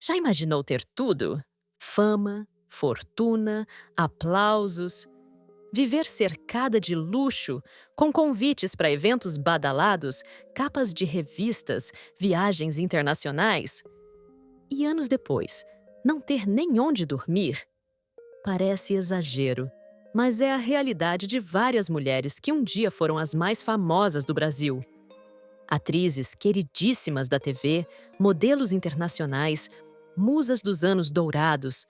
Já imaginou ter tudo? Fama, fortuna, aplausos, viver cercada de luxo, com convites para eventos badalados, capas de revistas, viagens internacionais? E anos depois, não ter nem onde dormir? Parece exagero, mas é a realidade de várias mulheres que um dia foram as mais famosas do Brasil. Atrizes queridíssimas da TV, modelos internacionais, musas dos anos dourados,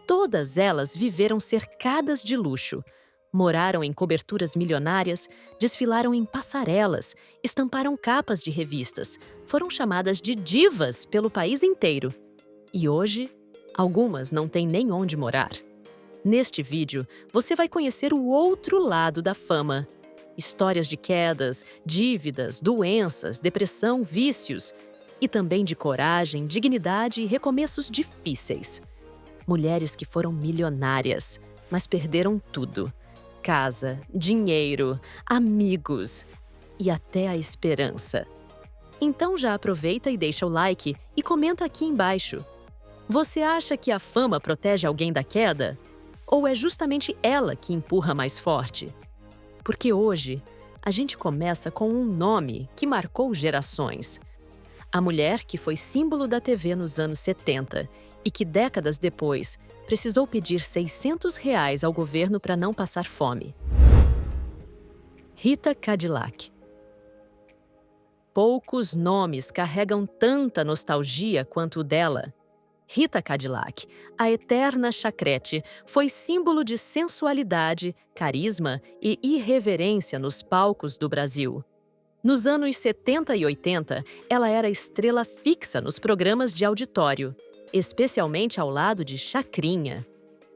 todas elas viveram cercadas de luxo. Moraram em coberturas milionárias, desfilaram em passarelas, estamparam capas de revistas, foram chamadas de divas pelo país inteiro. E hoje, algumas não têm nem onde morar. Neste vídeo, você vai conhecer o outro lado da fama. Histórias de quedas, dívidas, doenças, depressão, vícios. E também de coragem, dignidade e recomeços difíceis. Mulheres que foram milionárias, mas perderam tudo: casa, dinheiro, amigos e até a esperança. Então já aproveita e deixa o like e comenta aqui embaixo. Você acha que a fama protege alguém da queda? Ou é justamente ela que empurra mais forte? Porque hoje, a gente começa com um nome que marcou gerações. A mulher que foi símbolo da TV nos anos 70 e que décadas depois precisou pedir R$ 600 ao governo para não passar fome. Rita Cadillac. Poucos nomes carregam tanta nostalgia quanto o dela. Rita Cadillac, a eterna chacrete, foi símbolo de sensualidade, carisma e irreverência nos palcos do Brasil. Nos anos 70 e 80, ela era estrela fixa nos programas de auditório, especialmente ao lado de Chacrinha.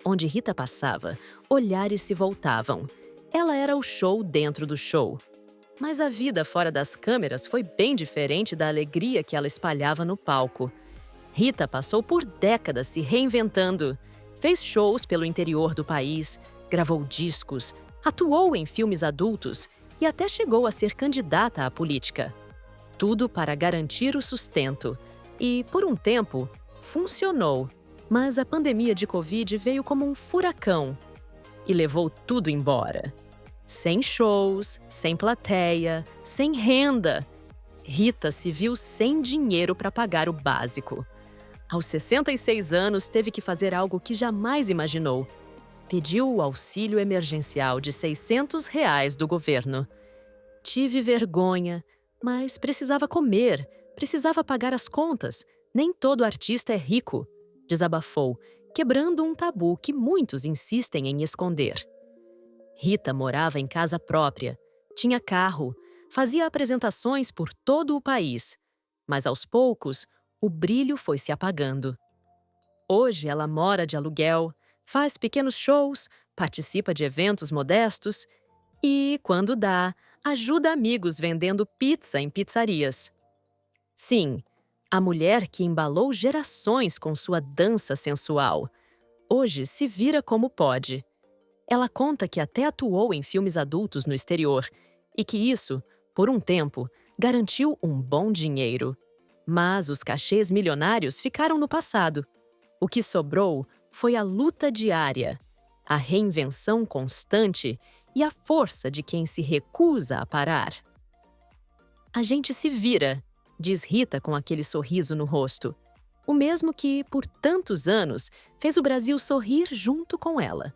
Onde Rita passava, olhares se voltavam. Ela era o show dentro do show. Mas a vida fora das câmeras foi bem diferente da alegria que ela espalhava no palco. Rita passou por décadas se reinventando. Fez shows pelo interior do país, gravou discos, atuou em filmes adultos e até chegou a ser candidata à política. Tudo para garantir o sustento. E, por um tempo, funcionou. Mas a pandemia de Covid veio como um furacão e levou tudo embora. Sem shows, sem plateia, sem renda. Rita se viu sem dinheiro para pagar o básico. Aos 66 anos, teve que fazer algo que jamais imaginou. Pediu o auxílio emergencial de R$ 600 do governo. Tive vergonha, mas precisava comer, precisava pagar as contas. Nem todo artista é rico, desabafou, quebrando um tabu que muitos insistem em esconder. Rita morava em casa própria, tinha carro, fazia apresentações por todo o país. Mas aos poucos, o brilho foi se apagando. Hoje ela mora de aluguel, faz pequenos shows, participa de eventos modestos e, quando dá, ajuda amigos vendendo pizza em pizzarias. Sim, a mulher que embalou gerações com sua dança sensual, hoje se vira como pode. Ela conta que até atuou em filmes adultos no exterior e que isso, por um tempo, garantiu um bom dinheiro. Mas os cachês milionários ficaram no passado. O que sobrou foi a luta diária, a reinvenção constante e a força de quem se recusa a parar. A gente se vira, diz Rita com aquele sorriso no rosto. O mesmo que, por tantos anos, fez o Brasil sorrir junto com ela.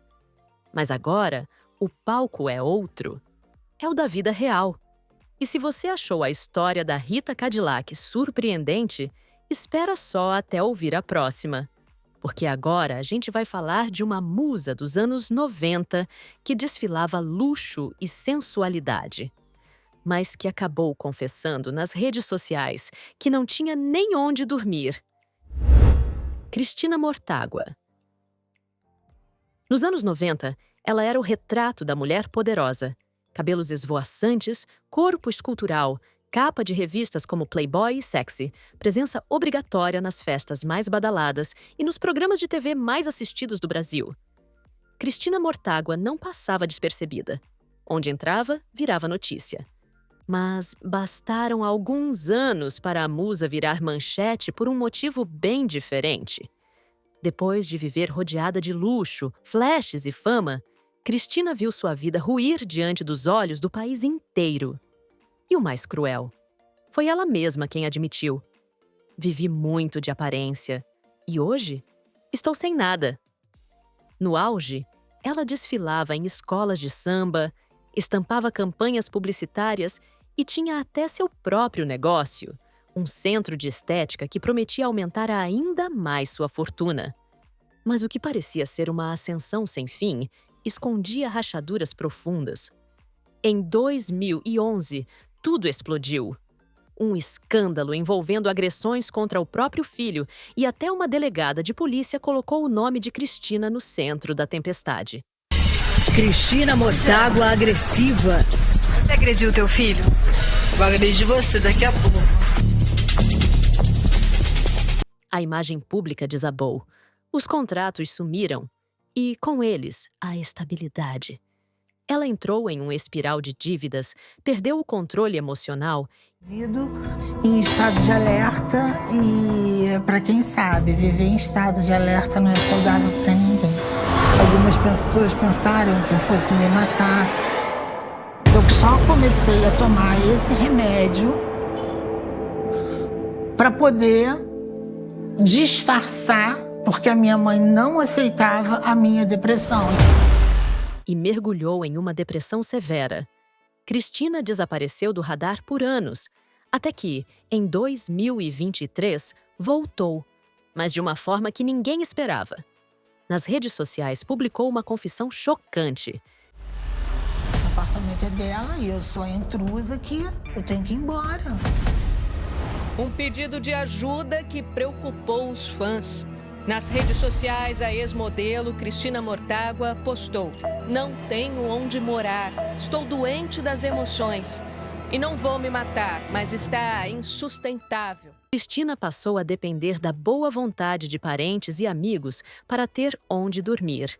Mas agora, o palco é outro. É o da vida real. E se você achou a história da Rita Cadillac surpreendente, espera só até ouvir a próxima. Porque agora a gente vai falar de uma musa dos anos 90 que desfilava luxo e sensualidade. Mas que acabou confessando nas redes sociais que não tinha nem onde dormir. Cristina Mortágua. Nos anos 90, ela era o retrato da mulher poderosa. Cabelos esvoaçantes, corpo escultural, capa de revistas como Playboy e Sexy, presença obrigatória nas festas mais badaladas e nos programas de TV mais assistidos do Brasil. Cristina Mortágua não passava despercebida. Onde entrava, virava notícia. Mas bastaram alguns anos para a musa virar manchete por um motivo bem diferente. Depois de viver rodeada de luxo, flashes e fama, Cristina viu sua vida ruir diante dos olhos do país inteiro. E o mais cruel, foi ela mesma quem admitiu. Vivi muito de aparência e hoje estou sem nada. No auge, ela desfilava em escolas de samba, estampava campanhas publicitárias e tinha até seu próprio negócio, um centro de estética que prometia aumentar ainda mais sua fortuna. Mas o que parecia ser uma ascensão sem fim escondia rachaduras profundas. Em 2011, tudo explodiu. Um escândalo envolvendo agressões contra o próprio filho e até uma delegada de polícia colocou o nome de Cristina no centro da tempestade. Cristina Mortágua agressiva. Você agrediu teu filho? Vou agredir você daqui a pouco. A imagem pública desabou. Os contratos sumiram e, com eles, a estabilidade. Ela entrou em um espiral de dívidas, perdeu o controle emocional. Em estado de alerta e, para quem sabe, viver em estado de alerta não é saudável para ninguém. Algumas pessoas pensaram que eu fosse me matar. Eu só comecei a tomar esse remédio para poder disfarçar, porque a minha mãe não aceitava a minha depressão. E mergulhou em uma depressão severa. Cristina desapareceu do radar por anos, até que, em 2023, voltou, mas de uma forma que ninguém esperava. Nas redes sociais, publicou uma confissão chocante. Esse apartamento é dela e eu sou a intrusa aqui, eu tenho que ir embora. Um pedido de ajuda que preocupou os fãs. Nas redes sociais, a ex-modelo Cristina Mortágua postou: "Não tenho onde morar, estou doente das emoções. E não vou me matar, mas está insustentável." Cristina passou a depender da boa vontade de parentes e amigos para ter onde dormir.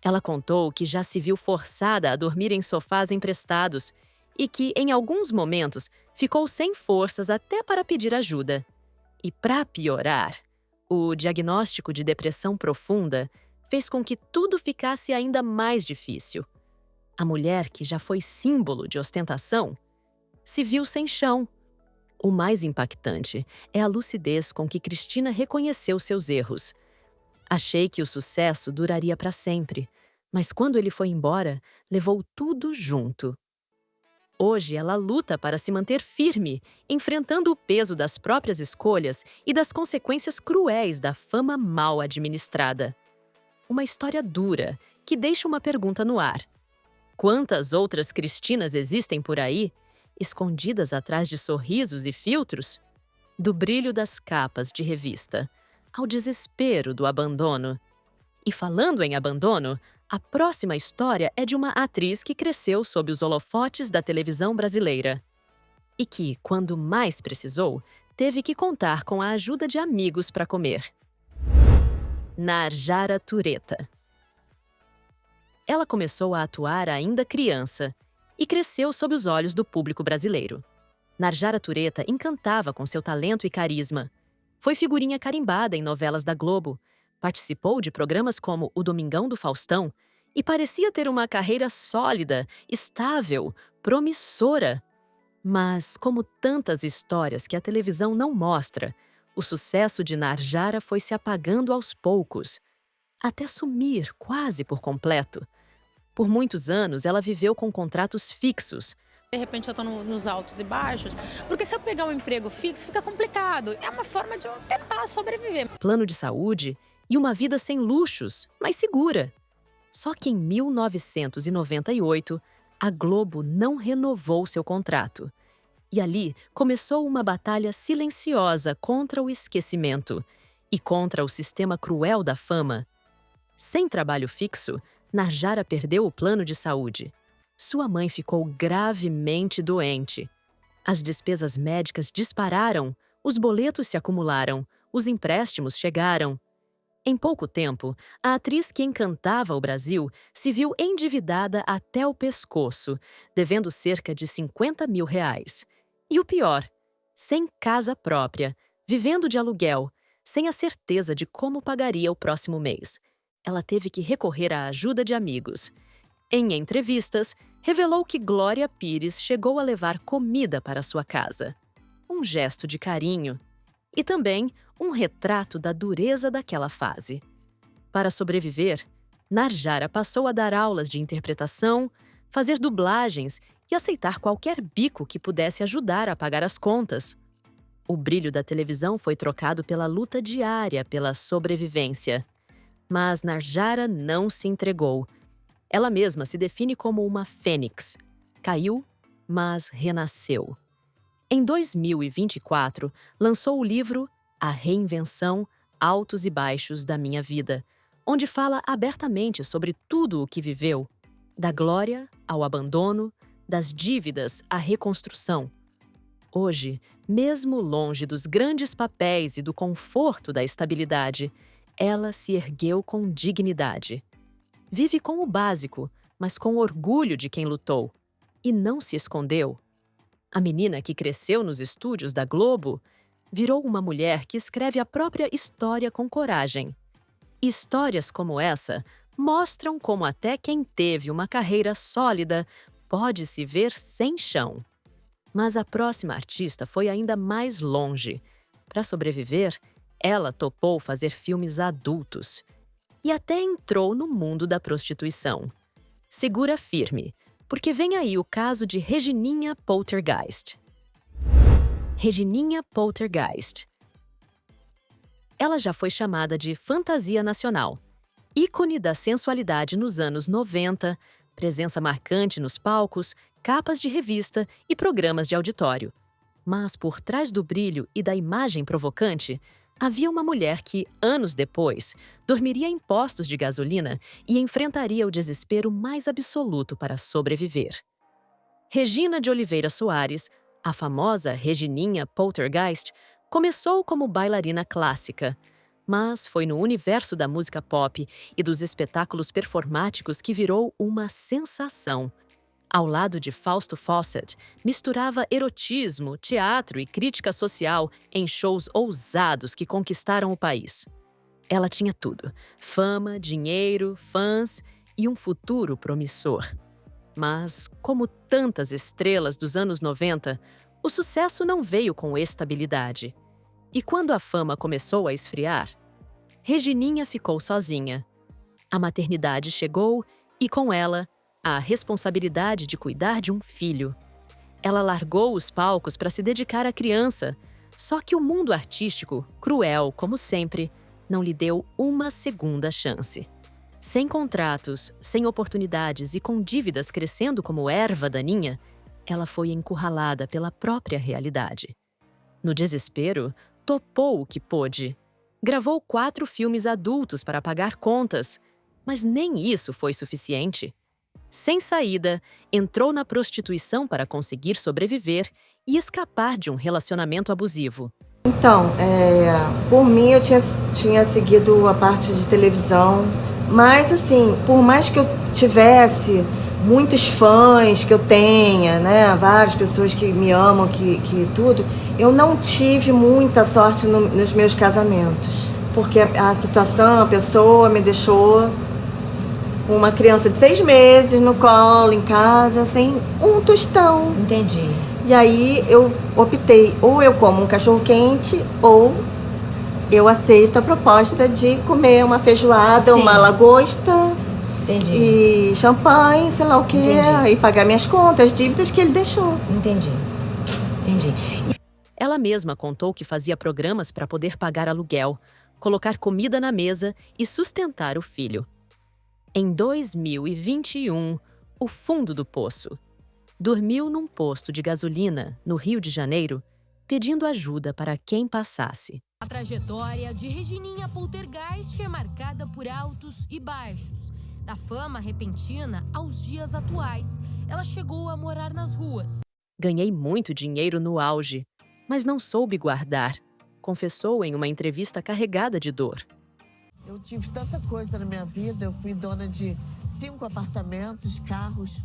Ela contou que já se viu forçada a dormir em sofás emprestados e que, em alguns momentos, ficou sem forças até para pedir ajuda. E, para piorar, o diagnóstico de depressão profunda fez com que tudo ficasse ainda mais difícil. A mulher, que já foi símbolo de ostentação, se viu sem chão. O mais impactante é a lucidez com que Cristina reconheceu seus erros. Achei que o sucesso duraria para sempre, mas quando ele foi embora, levou tudo junto. Hoje ela luta para se manter firme, enfrentando o peso das próprias escolhas e das consequências cruéis da fama mal administrada. Uma história dura que deixa uma pergunta no ar. Quantas outras Cristinas existem por aí, escondidas atrás de sorrisos e filtros? Do brilho das capas de revista ao desespero do abandono. E falando em abandono, a próxima história é de uma atriz que cresceu sob os holofotes da televisão brasileira e que, quando mais precisou, teve que contar com a ajuda de amigos para comer. Narjara Tureta. Ela começou a atuar ainda criança e cresceu sob os olhos do público brasileiro. Narjara Tureta encantava com seu talento e carisma. Foi figurinha carimbada em novelas da Globo, participou de programas como O Domingão do Faustão e parecia ter uma carreira sólida, estável, promissora. Mas, como tantas histórias que a televisão não mostra, o sucesso de Narjara foi se apagando aos poucos, até sumir quase por completo. Por muitos anos, ela viveu com contratos fixos. De repente eu estou nos altos e baixos, porque se eu pegar um emprego fixo fica complicado. É uma forma de eu tentar sobreviver. Plano de saúde e uma vida sem luxos, mas segura. Só que em 1998, a Globo não renovou seu contrato. E ali começou uma batalha silenciosa contra o esquecimento e contra o sistema cruel da fama. Sem trabalho fixo, Narjara perdeu o plano de saúde. Sua mãe ficou gravemente doente. As despesas médicas dispararam, os boletos se acumularam, os empréstimos chegaram. Em pouco tempo, a atriz que encantava o Brasil se viu endividada até o pescoço, devendo cerca de R$ 50 mil. E o pior, sem casa própria, vivendo de aluguel, sem a certeza de como pagaria o próximo mês. Ela teve que recorrer à ajuda de amigos. Em entrevistas, revelou que Glória Pires chegou a levar comida para sua casa. Um gesto de carinho. E também um retrato da dureza daquela fase. Para sobreviver, Narjara passou a dar aulas de interpretação, fazer dublagens e aceitar qualquer bico que pudesse ajudar a pagar as contas. O brilho da televisão foi trocado pela luta diária pela sobrevivência. Mas Narjara não se entregou. Ela mesma se define como uma fênix. Caiu, mas renasceu. Em 2024, lançou o livro A Reinvenção, Altos e Baixos da Minha Vida, onde fala abertamente sobre tudo o que viveu, da glória ao abandono, das dívidas à reconstrução. Hoje, mesmo longe dos grandes papéis e do conforto da estabilidade, ela se ergueu com dignidade. Vive com o básico, mas com orgulho de quem lutou. E não se escondeu. A menina que cresceu nos estúdios da Globo virou uma mulher que escreve a própria história com coragem. Histórias como essa mostram como até quem teve uma carreira sólida pode se ver sem chão. Mas a próxima artista foi ainda mais longe. Para sobreviver, ela topou fazer filmes adultos. E até entrou no mundo da prostituição. Segura firme, porque vem aí o caso de Regininha Poltergeist. Regininha Poltergeist. Ela já foi chamada de fantasia nacional, ícone da sensualidade nos anos 90, presença marcante nos palcos, capas de revista e programas de auditório. Mas por trás do brilho e da imagem provocante, havia uma mulher que, anos depois, dormiria em postos de gasolina e enfrentaria o desespero mais absoluto para sobreviver. Regina de Oliveira Soares, a famosa Regininha Poltergeist, começou como bailarina clássica, mas foi no universo da música pop e dos espetáculos performáticos que virou uma sensação. Ao lado de Fausto Fawcett, misturava erotismo, teatro e crítica social em shows ousados que conquistaram o país. Ela tinha tudo: fama, dinheiro, fãs e um futuro promissor. Mas, como tantas estrelas dos anos 90, o sucesso não veio com estabilidade. E quando a fama começou a esfriar, Regininha ficou sozinha. A maternidade chegou e, com ela, a responsabilidade de cuidar de um filho. Ela largou os palcos para se dedicar à criança, só que o mundo artístico, cruel como sempre, não lhe deu uma segunda chance. Sem contratos, sem oportunidades e com dívidas crescendo como erva daninha, ela foi encurralada pela própria realidade. No desespero, topou o que pôde. Gravou 4 filmes adultos para pagar contas, mas nem isso foi suficiente. Sem saída, entrou na prostituição para conseguir sobreviver e escapar de um relacionamento abusivo. Então, por mim eu tinha seguido a parte de televisão, mas assim, por mais que eu tivesse muitos fãs, que eu tenha, né, várias pessoas que me amam, que tudo, eu não tive muita sorte nos meus casamentos, porque a situação, a pessoa me deixou uma criança de 6 meses no colo, em casa, sem um tostão. Entendi. E aí eu optei, ou eu como um cachorro quente, ou eu aceito a proposta de comer uma feijoada, Sim. uma lagosta. Entendi. E champanhe, sei lá o quê, Entendi. e pagar minhas contas, dívidas que ele deixou. Entendi. Ela mesma contou que fazia programas para poder pagar aluguel, colocar comida na mesa e sustentar o filho. Em 2021, o fundo do poço. Dormiu num posto de gasolina, no Rio de Janeiro, pedindo ajuda para quem passasse. A trajetória de Regininha Poltergeist é marcada por altos e baixos. Da fama repentina aos dias atuais, ela chegou a morar nas ruas. Ganhei muito dinheiro no auge, mas não soube guardar, confessou em uma entrevista carregada de dor. Eu tive tanta coisa na minha vida, eu fui dona de 5 apartamentos, carros.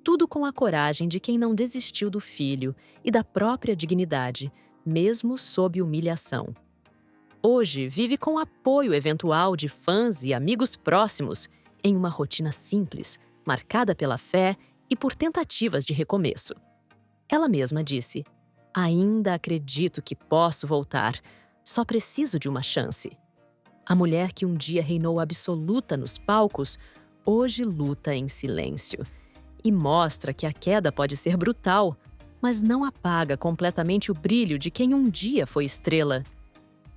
Tudo com a coragem de quem não desistiu do filho e da própria dignidade, mesmo sob humilhação. Hoje, vive com apoio eventual de fãs e amigos próximos, em uma rotina simples, marcada pela fé e por tentativas de recomeço. Ela mesma disse: "Ainda acredito que posso voltar, só preciso de uma chance." A mulher que um dia reinou absoluta nos palcos, hoje luta em silêncio. E mostra que a queda pode ser brutal, mas não apaga completamente o brilho de quem um dia foi estrela.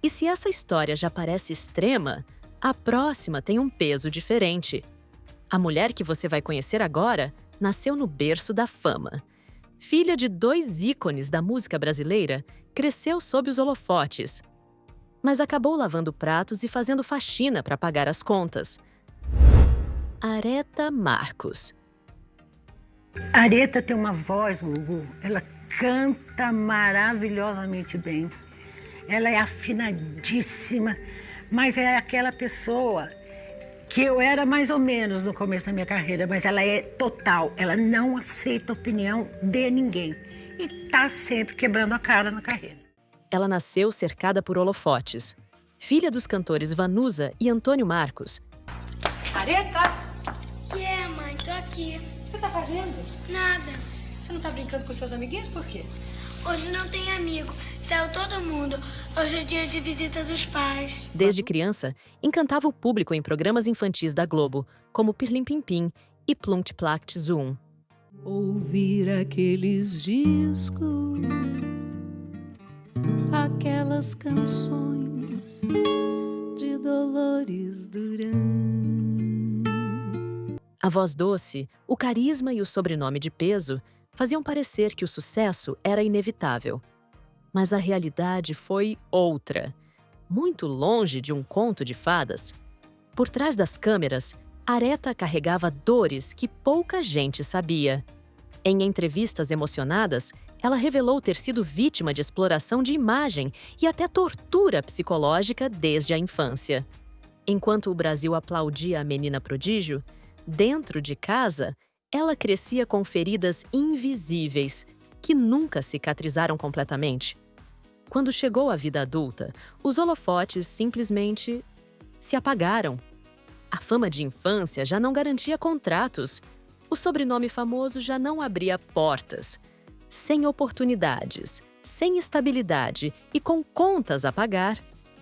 E se essa história já parece extrema, a próxima tem um peso diferente. A mulher que você vai conhecer agora nasceu no berço da fama. Filha de 2 ícones da música brasileira, cresceu sob os holofotes. Mas acabou lavando pratos e fazendo faxina para pagar as contas. Aretha Marcos. Aretha tem uma voz, Gugu. Ela canta maravilhosamente bem. Ela é afinadíssima, mas é aquela pessoa que eu era mais ou menos no começo da minha carreira, mas ela é total. Ela não aceita opinião de ninguém e tá sempre quebrando a cara na carreira. Ela nasceu cercada por holofotes. Filha dos cantores Vanusa e Antônio Marcos. Aretha! Que é, mãe? Tô aqui. O que você tá fazendo? Nada. Você não tá brincando com seus amiguinhos? Por quê? Hoje não tem amigo. Saiu todo mundo. Hoje é dia de visita dos pais. Desde criança, encantava o público em programas infantis da Globo, como Pirlim Pim Pim e Plunct Plact Zoom. Ouvir aqueles discos, aquelas canções de Dolores Duran. A voz doce, o carisma e o sobrenome de peso faziam parecer que o sucesso era inevitável. Mas a realidade foi outra. Muito longe de um conto de fadas. Por trás das câmeras, Aretha carregava dores que pouca gente sabia. Em entrevistas emocionadas, ela revelou ter sido vítima de exploração de imagem e até tortura psicológica desde a infância. Enquanto o Brasil aplaudia a menina prodígio, dentro de casa, ela crescia com feridas invisíveis, que nunca cicatrizaram completamente. Quando chegou à vida adulta, os holofotes simplesmente se apagaram. A fama de infância já não garantia contratos. O sobrenome famoso já não abria portas. Sem oportunidades, sem estabilidade e com contas a pagar,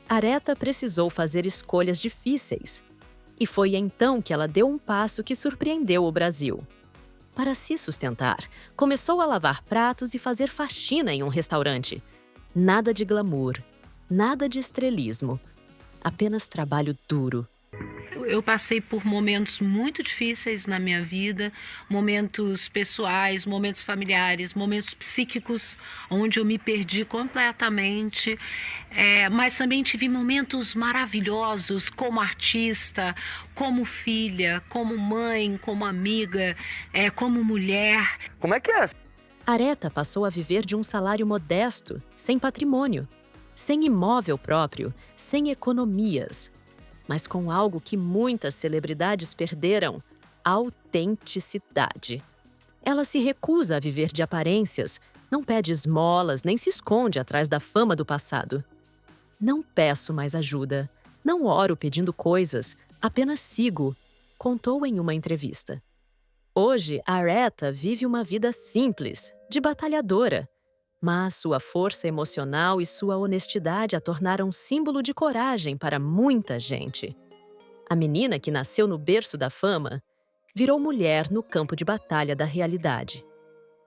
Aretha precisou fazer escolhas difíceis. E foi então que ela deu um passo que surpreendeu o Brasil. Para se sustentar, começou a lavar pratos e fazer faxina em um restaurante. Nada de glamour, nada de estrelismo, apenas trabalho duro. Eu passei por momentos muito difíceis na minha vida, momentos pessoais, momentos familiares, momentos psíquicos, onde eu me perdi completamente, mas também tive momentos maravilhosos como artista, como filha, como mãe, como amiga, como mulher. Como é que é? Aretha passou a viver de um salário modesto, sem patrimônio, sem imóvel próprio, sem economias. Mas com algo que muitas celebridades perderam: a autenticidade. Ela se recusa a viver de aparências, não pede esmolas, nem se esconde atrás da fama do passado. Não peço mais ajuda, não oro pedindo coisas, apenas sigo, contou em uma entrevista. Hoje, Aretha vive uma vida simples, de batalhadora, mas sua força emocional e sua honestidade a tornaram símbolo de coragem para muita gente. A menina que nasceu no berço da fama virou mulher no campo de batalha da realidade.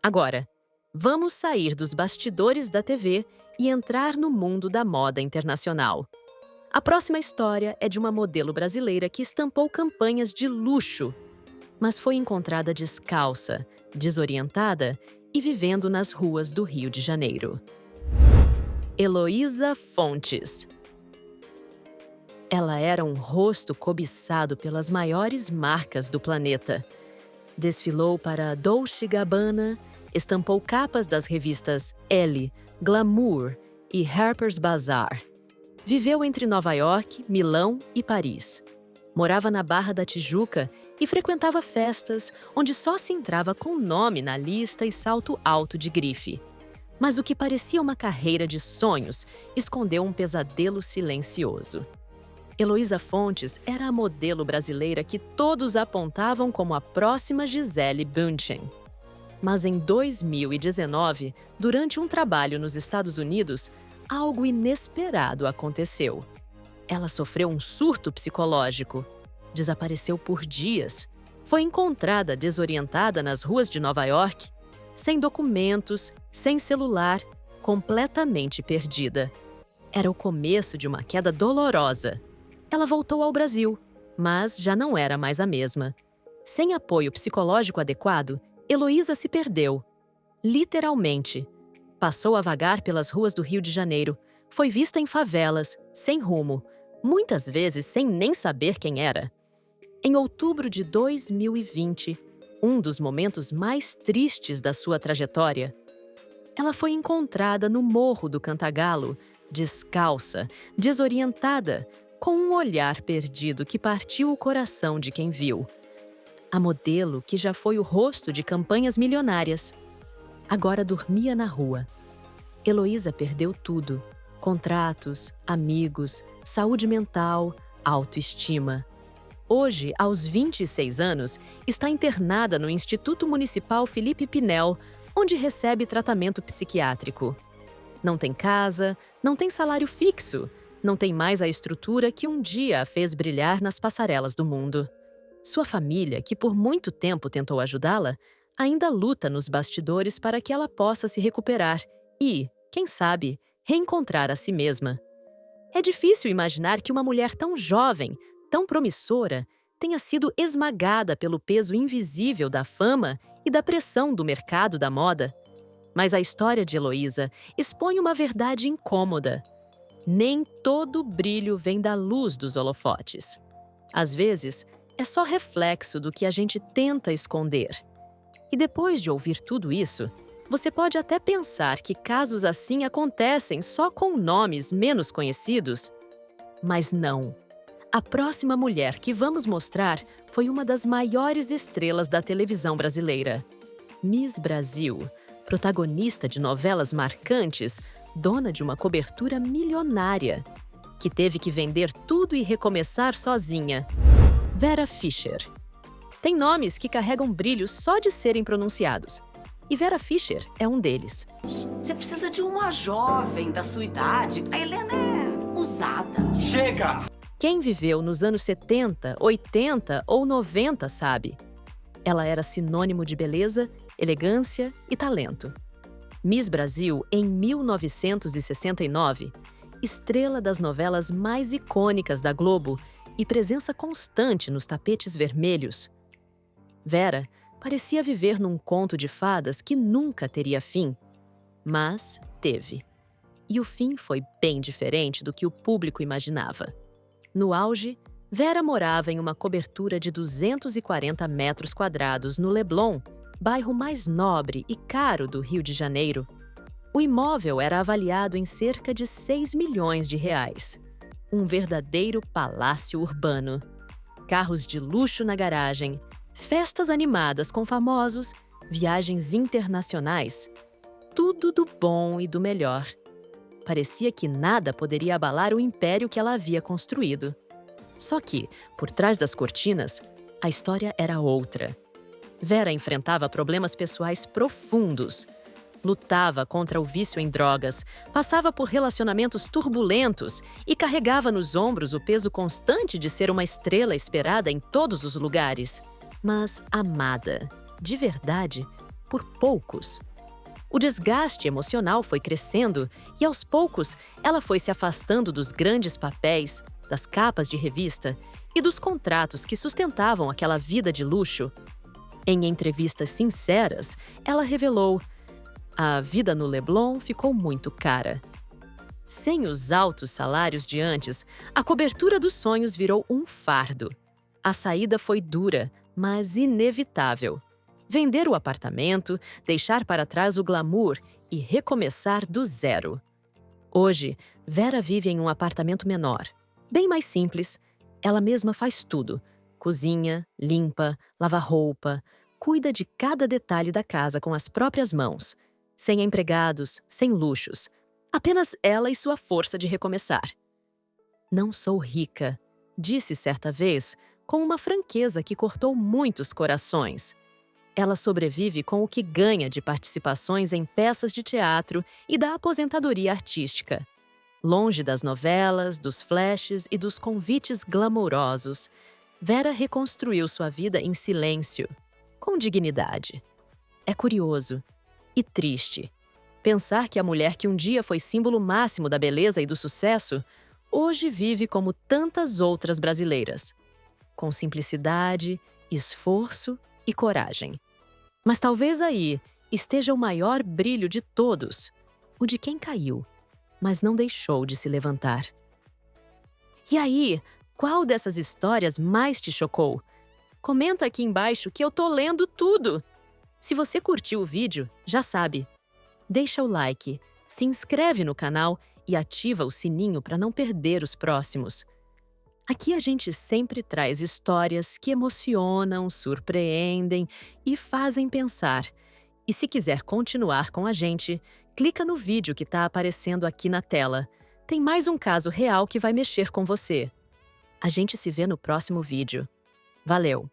Agora, vamos sair dos bastidores da TV e entrar no mundo da moda internacional. A próxima história é de uma modelo brasileira que estampou campanhas de luxo, mas foi encontrada descalça, desorientada e vivendo nas ruas do Rio de Janeiro. Heloísa Fontes. Ela era um rosto cobiçado pelas maiores marcas do planeta. Desfilou para Dolce & Gabbana, estampou capas das revistas Elle, Glamour e Harper's Bazaar. Viveu entre Nova York, Milão e Paris. Morava na Barra da Tijuca e frequentava festas onde só se entrava com nome na lista e salto alto de grife. Mas o que parecia uma carreira de sonhos escondeu um pesadelo silencioso. Heloísa Fontes era a modelo brasileira que todos apontavam como a próxima Gisele Bündchen. Mas em 2019, durante um trabalho nos Estados Unidos, algo inesperado aconteceu. Ela sofreu um surto psicológico. Desapareceu por dias. Foi encontrada desorientada nas ruas de Nova York, sem documentos, sem celular, completamente perdida. Era o começo de uma queda dolorosa. Ela voltou ao Brasil, mas já não era mais a mesma. Sem apoio psicológico adequado, Heloísa se perdeu. Literalmente. Passou a vagar pelas ruas do Rio de Janeiro. Foi vista em favelas, sem rumo, muitas vezes sem nem saber quem era. Em outubro de 2020, um dos momentos mais tristes da sua trajetória, ela foi encontrada no Morro do Cantagalo, descalça, desorientada, com um olhar perdido que partiu o coração de quem viu. A modelo, que já foi o rosto de campanhas milionárias, agora dormia na rua. Heloísa perdeu tudo: contratos, amigos, saúde mental, autoestima. Hoje, aos 26 anos, está internada no Instituto Municipal Felipe Pinel, onde recebe tratamento psiquiátrico. Não tem casa, não tem salário fixo, não tem mais a estrutura que um dia a fez brilhar nas passarelas do mundo. Sua família, que por muito tempo tentou ajudá-la, ainda luta nos bastidores para que ela possa se recuperar e, quem sabe, reencontrar a si mesma. É difícil imaginar que uma mulher tão jovem, tão promissora, tenha sido esmagada pelo peso invisível da fama e da pressão do mercado da moda. Mas a história de Heloísa expõe uma verdade incômoda. Nem todo brilho vem da luz dos holofotes. Às vezes, é só reflexo do que a gente tenta esconder. E depois de ouvir tudo isso, você pode até pensar que casos assim acontecem só com nomes menos conhecidos. Mas não. A próxima mulher que vamos mostrar foi uma das maiores estrelas da televisão brasileira. Miss Brasil, protagonista de novelas marcantes, dona de uma cobertura milionária, que teve que vender tudo e recomeçar sozinha. Vera Fischer. Tem nomes que carregam brilho só de serem pronunciados. E Vera Fischer é um deles. Você precisa de uma jovem da sua idade. A Helena é usada. Chega! Quem viveu nos anos 70, 80 ou 90 sabe. Ela era sinônimo de beleza, elegância e talento. Miss Brasil em 1969, estrela das novelas mais icônicas da Globo e presença constante nos tapetes vermelhos. Vera parecia viver num conto de fadas que nunca teria fim, mas teve. E o fim foi bem diferente do que o público imaginava. No auge, Vera morava em uma cobertura de 240 metros quadrados no Leblon, bairro mais nobre e caro do Rio de Janeiro. O imóvel era avaliado em cerca de 6 milhões de reais. Um verdadeiro palácio urbano. Carros de luxo na garagem, festas animadas com famosos, viagens internacionais. Tudo do bom e do melhor. Parecia que nada poderia abalar o império que ela havia construído. Só que, por trás das cortinas, a história era outra. Vera enfrentava problemas pessoais profundos. Lutava contra o vício em drogas, passava por relacionamentos turbulentos e carregava nos ombros o peso constante de ser uma estrela esperada em todos os lugares. Mas amada, de verdade, por poucos. O desgaste emocional foi crescendo e, aos poucos, ela foi se afastando dos grandes papéis, das capas de revista e dos contratos que sustentavam aquela vida de luxo. Em entrevistas sinceras, ela revelou: a vida no Leblon ficou muito cara. Sem os altos salários de antes, a cobertura dos sonhos virou um fardo. A saída foi dura, mas inevitável. Vender o apartamento, deixar para trás o glamour e recomeçar do zero. Hoje, Vera vive em um apartamento menor, bem mais simples. Ela mesma faz tudo. Cozinha, limpa, lava roupa, cuida de cada detalhe da casa com as próprias mãos. Sem empregados, sem luxos. Apenas ela e sua força de recomeçar. Não sou rica, disse certa vez, com uma franqueza que cortou muitos corações. Ela sobrevive com o que ganha de participações em peças de teatro e da aposentadoria artística. Longe das novelas, dos flashes e dos convites glamourosos, Vera reconstruiu sua vida em silêncio, com dignidade. É curioso e triste pensar que a mulher que um dia foi símbolo máximo da beleza e do sucesso, hoje vive como tantas outras brasileiras, com simplicidade, esforço e coragem. Mas talvez aí esteja o maior brilho de todos, o de quem caiu, mas não deixou de se levantar. E aí, qual dessas histórias mais te chocou? Comenta aqui embaixo que eu tô lendo tudo! Se você curtiu o vídeo, já sabe. Deixa o like, se inscreve no canal e ativa o sininho para não perder os próximos. Aqui a gente sempre traz histórias que emocionam, surpreendem e fazem pensar. E se quiser continuar com a gente, clica no vídeo que está aparecendo aqui na tela. Tem mais um caso real que vai mexer com você. A gente se vê no próximo vídeo. Valeu!